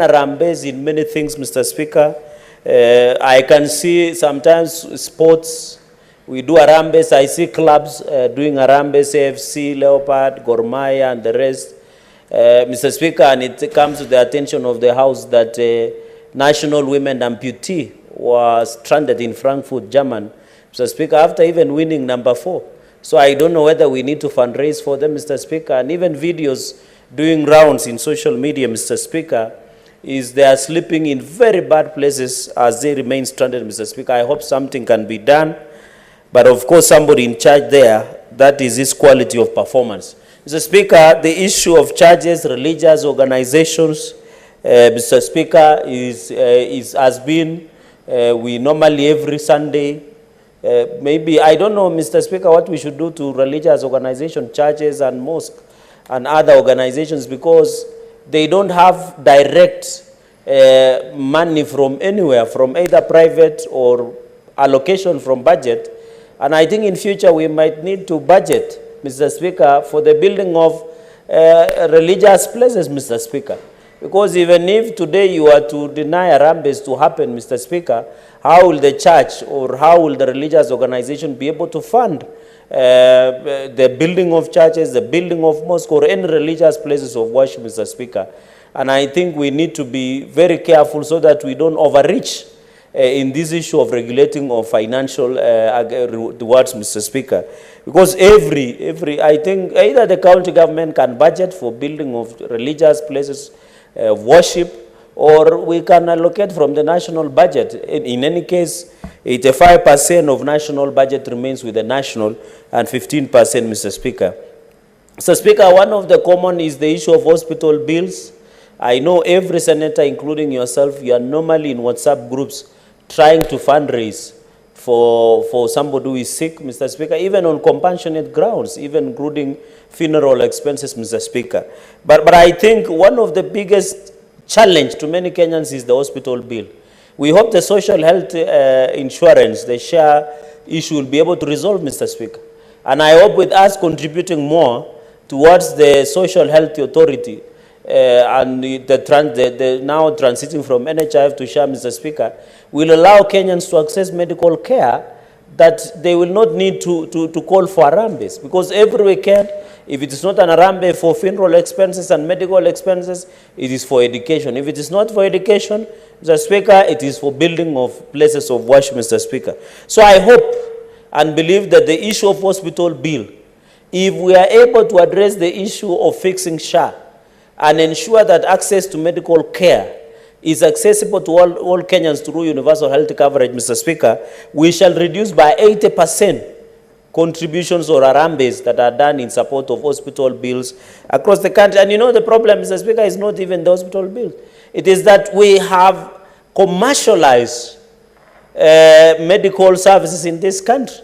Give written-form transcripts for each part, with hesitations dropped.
Harambees in many things, Mr. Speaker. I can see sometimes sports, we do Harambees. I see clubs doing Harambees, AFC, Leopard, Gor Mahia, and the rest. Mr. Speaker, and it comes to the attention of the House that national women amputee was stranded in Frankfurt, Germany, Mr. Speaker, after even winning number 4. So I don't know whether we need to fundraise for them, Mr. Speaker, and even videos doing rounds in social media, Mr. Speaker, is they are sleeping in very bad places as they remain stranded, Mr. Speaker. I hope something can be done. But of course, somebody in charge there, that is his quality of performance. Mr. Speaker, the issue of charges, religious organizations, Mr. Speaker, has been, we normally every Sunday, maybe, I don't know, Mr. Speaker, what we should do to religious organizations, churches and mosques and other organizations, because they don't have direct money from anywhere, from either private or allocation from budget. And I think in future we might need to budget, Mr. Speaker, for the building of religious places, Mr. Speaker. Because even if today you are to deny Harambees to happen, Mr. Speaker, how will the church or how will the religious organization be able to fund the building of churches, the building of mosques, or any religious places of worship, Mr. Speaker? And I think we need to be very careful so that we don't overreach in this issue of regulating of financial rewards, Mr. Speaker. Because I think either the county government can budget for building of religious places of worship, or we can allocate from the national budget. In any case, 85% of national budget remains with the national and 15%, Mr. Speaker. Mr. Speaker, one of the common is the issue of hospital bills. I know every senator, including yourself, you are normally in WhatsApp groups trying to fundraise for somebody who is sick, Mr. Speaker, even on compassionate grounds, even including funeral expenses, Mr. Speaker. But I think one of the biggest challenge to many Kenyans is the hospital bill. We hope the social health insurance, the share issue, will be able to resolve, Mr. Speaker. And I hope with us contributing more towards the social health authority and the now transiting from NHIF to share, Mr. Speaker, will allow Kenyans to access medical care that they will not need to call for Harambees. Because every weekend, if it is not an Harambe for funeral expenses and medical expenses, it is for education. If it is not for education, Mr. Speaker, it is for building of places of worship, Mr. Speaker. So I hope and believe that the issue of hospital bill, if we are able to address the issue of fixing SHA and ensure that access to medical care is accessible to all Kenyans through universal health coverage, Mr. Speaker, we shall reduce by 80% contributions or Harambees that are done in support of hospital bills across the country. And you know the problem, Mr. Speaker, is not even the hospital bills. It is that we have commercialized medical services in this country.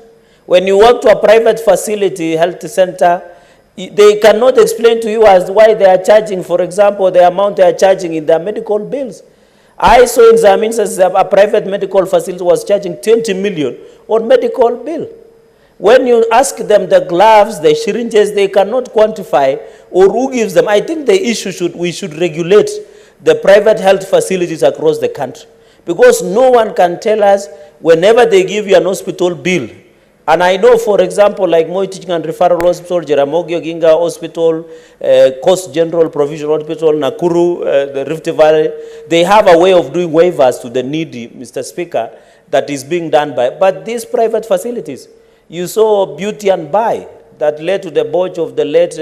When you walk to a private facility, health center, they cannot explain to you as why they are charging, for example, the amount they are charging in their medical bills. I saw in some instances a private medical facility was charging 20 million on medical bill. When you ask them the gloves, the syringes, they cannot quantify or who gives them. I think the issue we should regulate the private health facilities across the country. Because no one can tell us whenever they give you an hospital bill. And I know, for example, like Moi Teaching and Referral Hospital, Jaramogi Oginga Hospital, Coast General Provincial Hospital, Nakuru, the Rift Valley, they have a way of doing waivers to the needy, Mr. Speaker, that is being done by. But these private facilities, you saw Beauty and Buy, that led to the birth of the late,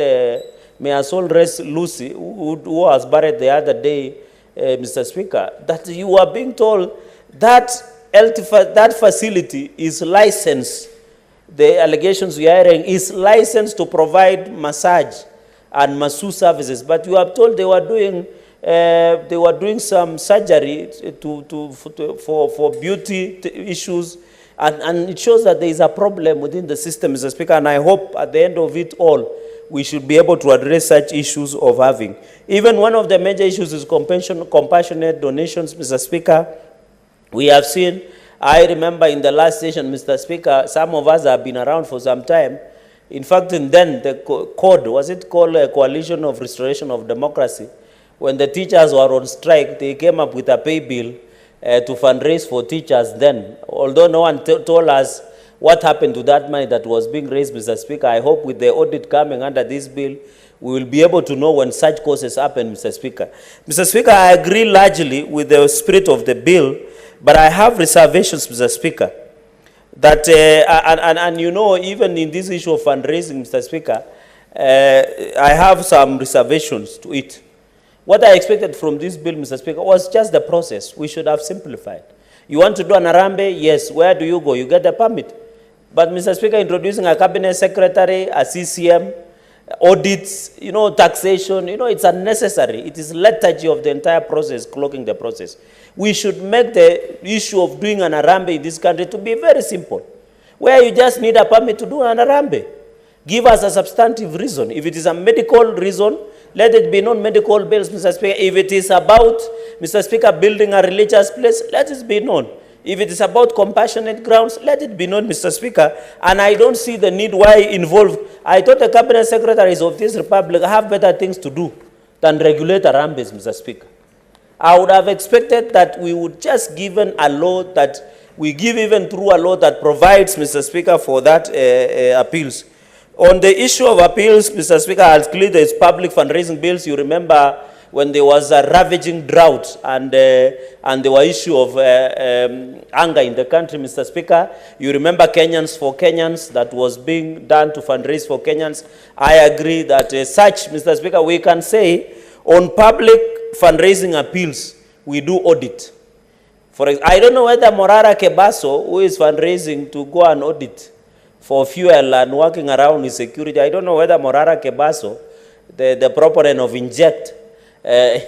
may her soul rest, Lucy, who was buried the other day, Mr. Speaker, that you are being told that facility is licensed. The allegations we are hearing is licensed to provide massage and masseuse services, but you are told they were doing some surgery for beauty issues, and it shows that there is a problem within the system, Mr. Speaker. And I hope at the end of it all, we should be able to address such issues of having. Even one of the major issues is compassionate donations, Mr. Speaker. We have seen. I remember in the last session, Mr. Speaker, some of us have been around for some time. In fact, then the CORD, was it called Coalition of Restoration of Democracy, When the teachers were on strike, they came up with a pay bill to fundraise for teachers then. Although no one told us what happened to that money that was being raised, Mr. Speaker, I hope with the audit coming under this bill, we will be able to know when such causes happen, Mr. Speaker. Mr. Speaker, I agree largely with the spirit of the bill, but I have reservations, Mr. Speaker, that, and you know, even in this issue of fundraising, Mr. Speaker, I have some reservations to it. What I expected from this bill, Mr. Speaker, was just the process. We should have simplified. You want to do an Harambe? Yes. Where do you go? You get a permit. But, Mr. Speaker, introducing a cabinet secretary, a CCM, audits, you know, taxation, you know, it's unnecessary. It is lethargy of the entire process, clogging the process. We should make the issue of doing an Harambe in this country to be very simple, where you just need a permit to do an Harambe. Give us a substantive reason. If it is a medical reason, let it be non-medical bills, Mr. Speaker. If it is about, Mr. Speaker, building a religious place, let it be known. If it is about compassionate grounds, let it be known, Mr. Speaker. And I don't see the need why involve. I thought the cabinet secretaries of this republic have better things to do than regulate Harambees, Mr. Speaker. I would have expected that we would just given a law that, we give even through a law that provides, Mr. Speaker, for that appeals. On the issue of appeals, Mr. Speaker, I'll clear there's public fundraising bills. You remember when there was a ravaging drought and there were issue of anger in the country, Mr. Speaker. You remember Kenyans for Kenyans that was being done to fundraise for Kenyans. I agree that such, Mr. Speaker, we can say on public fundraising appeals, we do audit. For example, I don't know whether Morara Kebaso, who is fundraising to go and audit for fuel and working around with security, I don't know whether Morara Kebaso, the proponent of inject,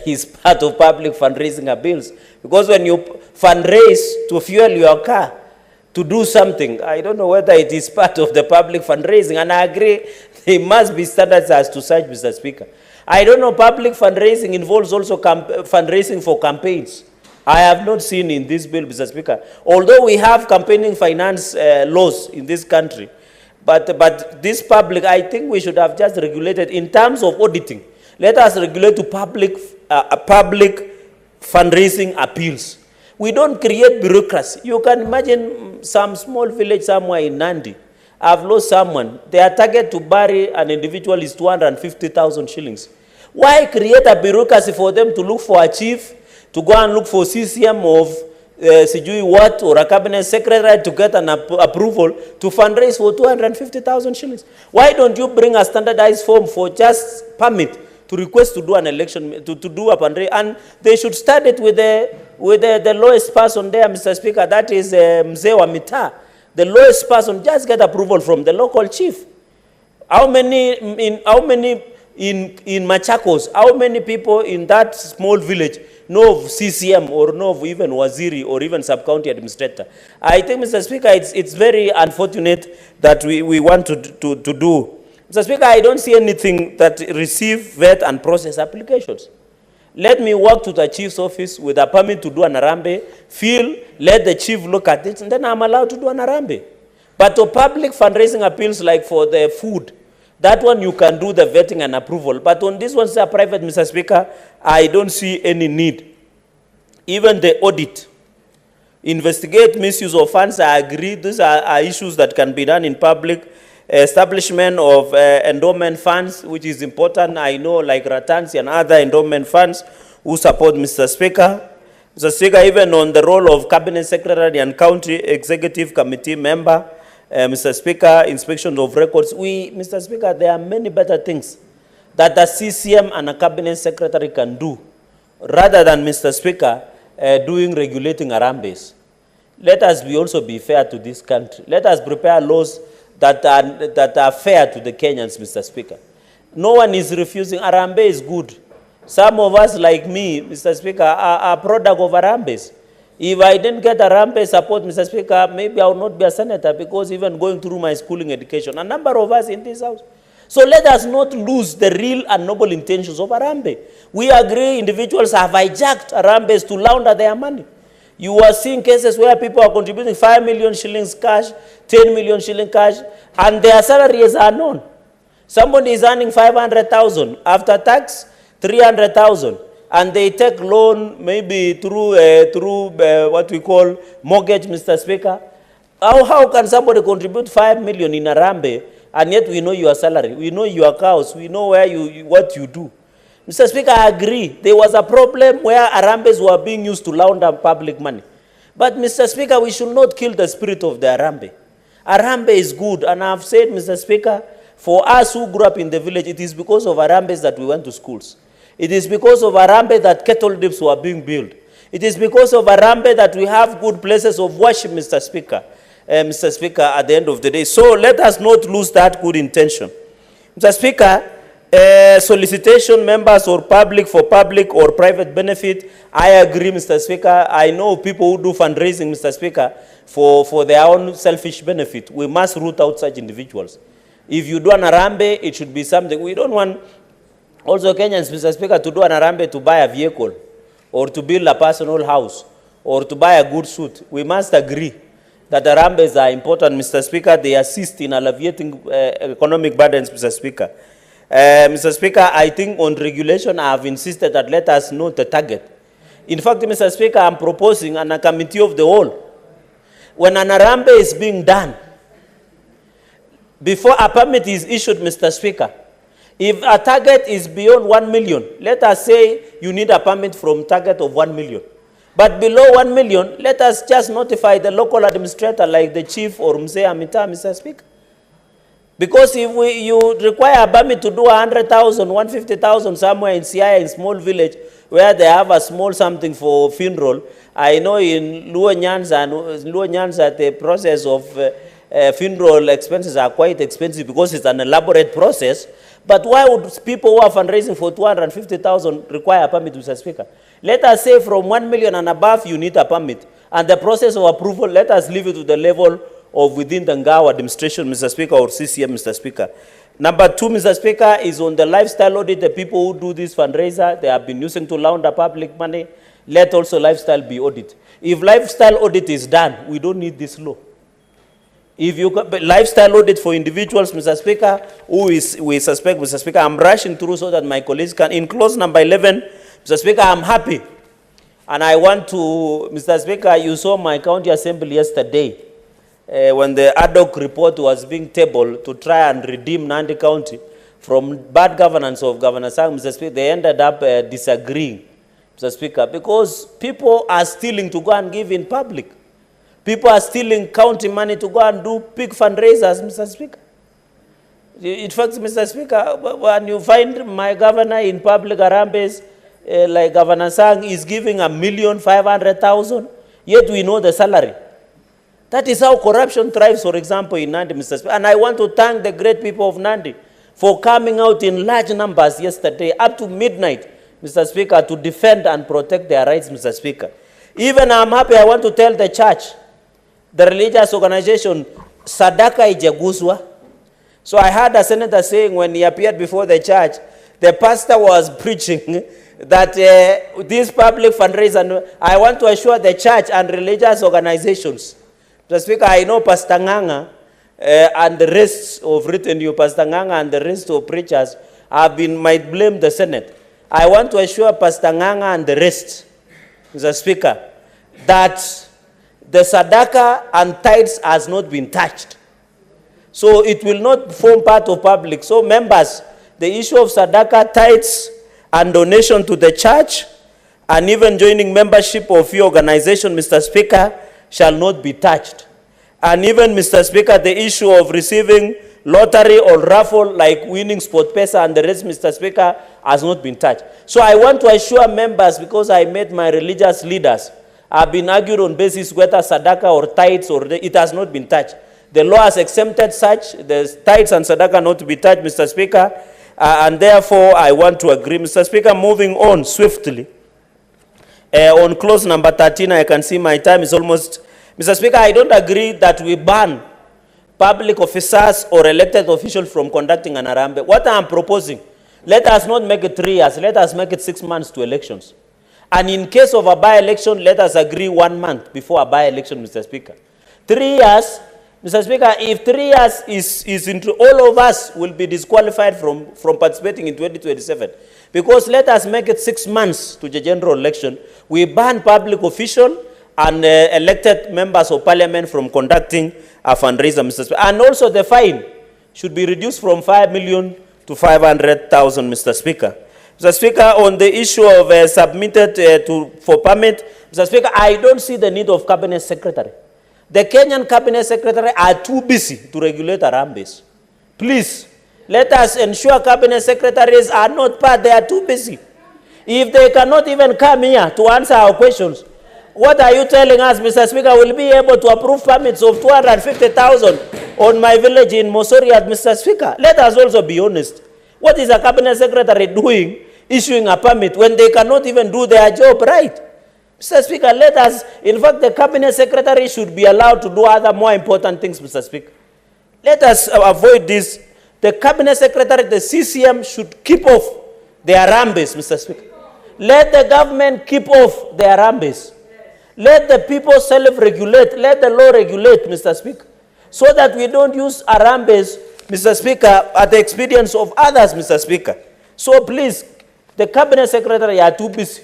is part of public fundraising appeals. Because when you fundraise to fuel your car, to do something, I don't know whether it is part of the public fundraising. And I agree, there must be standards as to such, Mr. Speaker. I don't know, public fundraising involves also fundraising for campaigns. I have not seen in this bill, Mr. Speaker. Although we have campaigning finance laws in this country, but this public, I think we should have just regulated in terms of auditing. Let us regulate to public fundraising appeals. We don't create bureaucracy. You can imagine some small village somewhere in Nandi. I've lost someone. Their target to bury an individual is 250,000 shillings. Why create a bureaucracy for them to look for a chief, to go and look for CCM of Sijui what, or a cabinet secretary to get an approval to fundraise for 250,000 shillings? Why don't you bring a standardized form for just permit to request to do an election, to do a fundraiser? And they should start it with the lowest person there, Mr. Speaker, that is Mzee wa Mitaa. The lowest person, just get approval from the local chief. How many in Machakos, how many people in that small village know of CCM or know of even Waziri or even sub-county administrator? I think, Mr. Speaker, it's very unfortunate that we want to do. Mr. Speaker, I don't see anything that receive, vet, and process applications. Let me walk to the chief's office with a permit to do an Harambe, let the chief look at it, and then I'm allowed to do an Harambe. But to public fundraising appeals like for the food, that one you can do the vetting and approval. But on this one, sir, private, Mr. Speaker, I don't see any need. Even the audit, investigate misuse of funds, I agree. These are issues that can be done in public. Establishment of endowment funds, which is important. I know, like Ratansi and other endowment funds who support, Mr. Speaker. Mr. Speaker, even on the role of Cabinet Secretary and County Executive Committee member, Mr. Speaker, inspection of records. Mr. Speaker, there are many better things that a CCM and a Cabinet Secretary can do, rather than, Mr. Speaker, regulating Harambees. Let us also be fair to this country. Let us prepare laws that are fair to the Kenyans, Mr. Speaker. No one is refusing. Harambe is good. Some of us, like me, Mr. Speaker, are product of Harambees. If I didn't get Harambe support, Mr. Speaker, maybe I would not be a senator, because even going through my schooling education, a number of us in this house. So let us not lose the real and noble intentions of Harambe. We agree individuals have hijacked Harambees to launder their money. You are seeing cases where people are contributing 5 million shillings cash, 10 million shillings cash, and their salaries are known. Somebody is earning 500,000 after tax, 300,000. and they take loan maybe through what we call mortgage, Mr. Speaker. How can somebody contribute 5 million in Harambe, and yet we know your salary, we know your cows, we know where what you do? Mr. Speaker, I agree. There was a problem where Harambees were being used to launder public money. But, Mr. Speaker, we should not kill the spirit of the Harambe. Harambe is good, and I've said, Mr. Speaker, for us who grew up in the village, it is because of Harambees that we went to schools. It is because of Harambe that cattle dips were being built. It is because of Harambe that we have good places of worship, Mr. Speaker. Mr. Speaker, at the end of the day. So let us not lose that good intention. Mr. Speaker, solicitation members or public for public or private benefit, I agree, Mr. Speaker. I know people who do fundraising, Mr. Speaker, for their own selfish benefit. We must root out such individuals. If you do an Harambe, it should be something. We don't want also Kenyans, Mr. Speaker, to do an Harambe to buy a vehicle or to build a personal house or to buy a good suit. We must agree that the Harambes are important, Mr. Speaker. They assist in alleviating economic burdens, Mr. Speaker. Mr. Speaker, I think on regulation, I have insisted that let us know the target. In fact, Mr. Speaker, I'm proposing a committee of the whole. When an Harambe is being done, before a permit is issued, Mr. Speaker, if a target is beyond 1 million, let us say you need a permit from target of 1 million. But below 1 million, let us just notify the local administrator like the chief or Mzee Amita, Mr. Speaker. Because if you require a permit to do 100,000, 150,000 somewhere in Siaya, in small village, where they have a small something for funeral, I know in Luo Nyanza, the process of funeral expenses are quite expensive because it's an elaborate process. But why would people who are fundraising for 250,000 require a permit, Mr. Speaker? Let us say from 1 million and above, you need a permit. And the process of approval, let us leave it to the level of within the Ngao administration, Mr. Speaker, or CCM, Mr. Speaker. Number 2, Mr. Speaker, is on the lifestyle audit. The people who do this fundraiser, they have been using to launder public money. Let also lifestyle be audited. If lifestyle audit is done, we don't need this law. If you got lifestyle audit for individuals, Mr. Speaker, we suspect, Mr. Speaker, I'm rushing through so that my colleagues can. In clause number 11, Mr. Speaker, I'm happy. And I want to, Mr. Speaker, you saw my county assembly yesterday when the ad hoc report was being tabled to try and redeem Nandi County from bad governance of Governor Sang, Mr. Speaker. They ended up disagreeing, Mr. Speaker, because people are stealing to go and give in public. People are stealing county money to go and do big fundraisers, Mr. Speaker. In fact, Mr. Speaker, when you find my governor in public Harambes, like Governor Sang is giving 1,500,000, yet we know the salary. That is how corruption thrives, for example, in Nandi, Mr. Speaker. And I want to thank the great people of Nandi for coming out in large numbers yesterday, up to midnight, Mr. Speaker, to defend and protect their rights, Mr. Speaker. Even I'm happy, I want to tell the church, the religious organization, Sadaka Ijaguzwa. So I heard a senator saying when he appeared before the church, the pastor was preaching that this public fundraiser, I want to assure the church and religious organizations. Mr. Speaker, I know Pastor Nganga and the rest of retinue, Pastor Nganga and the rest of preachers might blame the Senate. I want to assure Pastor Nganga and the rest, Mr. Speaker, that the Sadaka and tithes has not been touched. So it will not form part of public. So members, the issue of Sadaka, tithes, and donation to the church, and even joining membership of your organization, Mr. Speaker, shall not be touched. And even, Mr. Speaker, the issue of receiving lottery or raffle like winning sport pesa and the rest, Mr. Speaker, has not been touched. So I want to assure members, because I met my religious leaders, I've been argued on basis whether Sadaka or tithes or it has not been touched. The law has exempted such, the tithes and Sadaka not to be touched, Mr. Speaker, and therefore I want to agree. Mr. Speaker, moving on swiftly. On clause number 13, I can see my time is almost. Mr. Speaker, I don't agree that we ban public officers or elected officials from conducting an Harambe. What I am proposing, let us not make it 3 years, let us make it 6 months to elections. And in case of a by-election, let us agree 1 month before a by-election, Mr. Speaker. 3 years, Mr. Speaker, if 3 years is into, all of us will be disqualified from participating in 2027. Because let us make it 6 months to the general election. We ban public official and elected members of parliament from conducting a fundraiser, Mr. Speaker. And also the fine should be reduced from 5 million to 500,000, Mr. Speaker. Mr. Speaker, on the issue of submitted for permit, Mr. Speaker, I don't see the need of cabinet secretary. The Kenyan cabinet secretary are too busy to regulate Harambees. Please, let us ensure cabinet secretaries are not part, they are too busy. If they cannot even come here to answer our questions, what are you telling us, Mr. Speaker, will be able to approve permits of 250,000 on my village in Mosoriat, Mr. Speaker? Let us also be honest. What is a cabinet secretary doing issuing a permit when they cannot even do their job right? Mr. Speaker, let us, in fact, the cabinet secretary should be allowed to do other more important things, Mr. Speaker. Let us avoid this. The cabinet secretary, the CCM, should keep off their Harambees, Mr. Speaker. Let the government keep off their Harambees. Let the people self-regulate. Let the law regulate, Mr. Speaker, so that we don't use Harambees, Mr. Speaker, at the expedience of others, Mr. Speaker. So please, the cabinet secretary are too busy.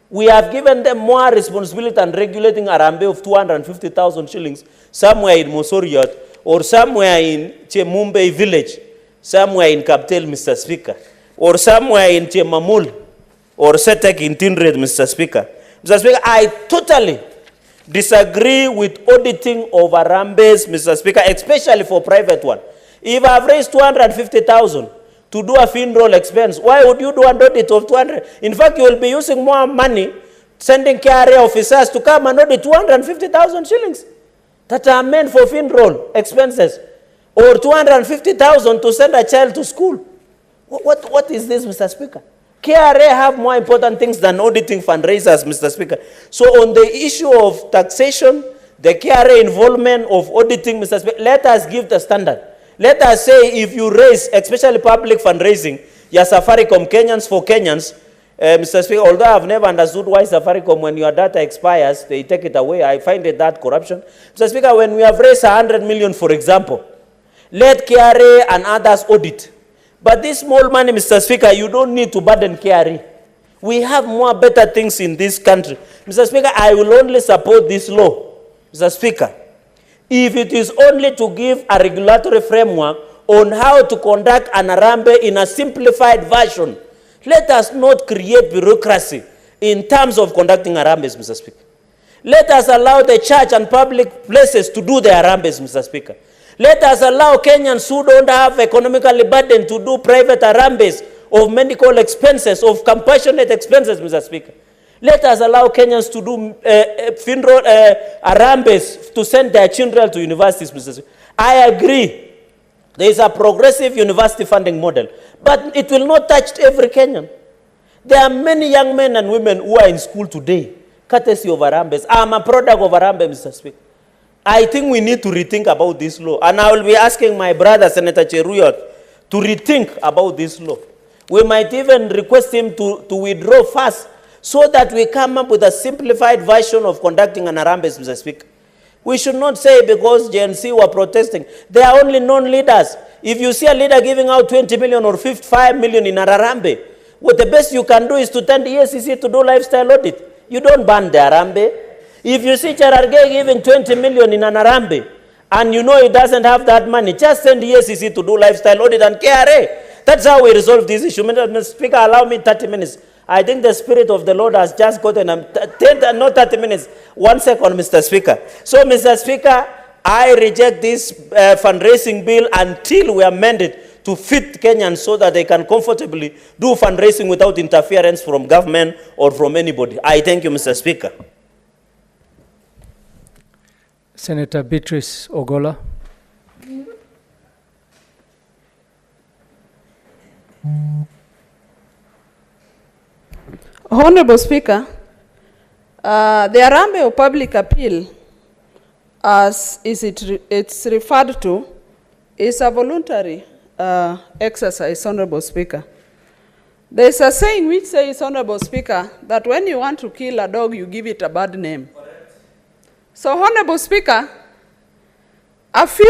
We have given them more responsibility than regulating Harambe of 250,000 shillings somewhere in Mosoriot or somewhere in Mutembei village, somewhere in Kaptel, Mr. Speaker, or somewhere in Chemamul or Setek in Tindred, Mr. Speaker. Mr. Speaker, I totally disagree with auditing of Harambees, Mr. Speaker, especially for private one. If I've raised 250,000 to do a funeral expense, why would you do an audit of 200? In fact, you will be using more money sending KRA officers to come and audit 250,000 shillings that are meant for funeral expenses, or 250,000 to send a child to school. What is this, Mr. Speaker? KRA have more important things than auditing fundraisers, Mr. Speaker. So on the issue of taxation, the KRA involvement of auditing, Mr. Speaker, let us give the standard. Let us say if you raise, especially public fundraising, your Safaricom Kenyans for Kenyans, Mr. Speaker, although I've never understood why Safaricom, when your data expires, they take it away. I find it that corruption. Mr. Speaker, when we have raised 100 million, for example, let KRA and others audit. But this small money, Mr. Speaker, you don't need to burden KRA. We have more better things in this country. Mr. Speaker, I will only support this law, Mr. Speaker, if it is only to give a regulatory framework on how to conduct an Harambe in a simplified version. Let us not create bureaucracy in terms of conducting Harambes, Mr. Speaker. Let us allow the church and public places to do their Harambes, Mr. Speaker. Let us allow Kenyans who don't have economically burden to do private Harambes of medical expenses, of compassionate expenses, Mr. Speaker. Let us allow Kenyans to do funeral Harambes to send their children to universities, Mr. Speaker. I agree. There is a progressive university funding model, but it will not touch every Kenyan. There are many young men and women who are in school today, courtesy of Harambes. I'm a product of Harambe, Mr. Speaker. I think we need to rethink about this law, and I will be asking my brother, Senator Cherargei, to rethink about this law. We might even request him to withdraw first, so that we come up with a simplified version of conducting an Harambes, Mr. Speaker. We should not say because GNC were protesting. They are only non-leaders. If you see a leader giving out 20 million or 55 million in a Harambe, what the best you can do is to tell the EACC to do lifestyle audit. You don't ban the Harambe. If you see Cherargei giving 20 million in an Harambe, and you know he doesn't have that money, just send the EACC to do lifestyle audit and KRA. That's how we resolve this issue. Mr. Speaker, allow me 30 minutes. I think the Spirit of the Lord has just gotten, not 30 minutes, 1 second, Mr. Speaker. So, Mr. Speaker, I reject this fundraising bill until we amend it to fit Kenyans so that they can comfortably do fundraising without interference from government or from anybody. I thank you, Mr. Speaker. Senator Beatrice Ogola. Honorable Speaker, the Harambe of public appeal, as it's referred to, is a voluntary exercise, Honorable Speaker. There's a saying which says, Honorable Speaker, that when you want to kill a dog, you give it a bad name. Correct. So, Honorable Speaker, a few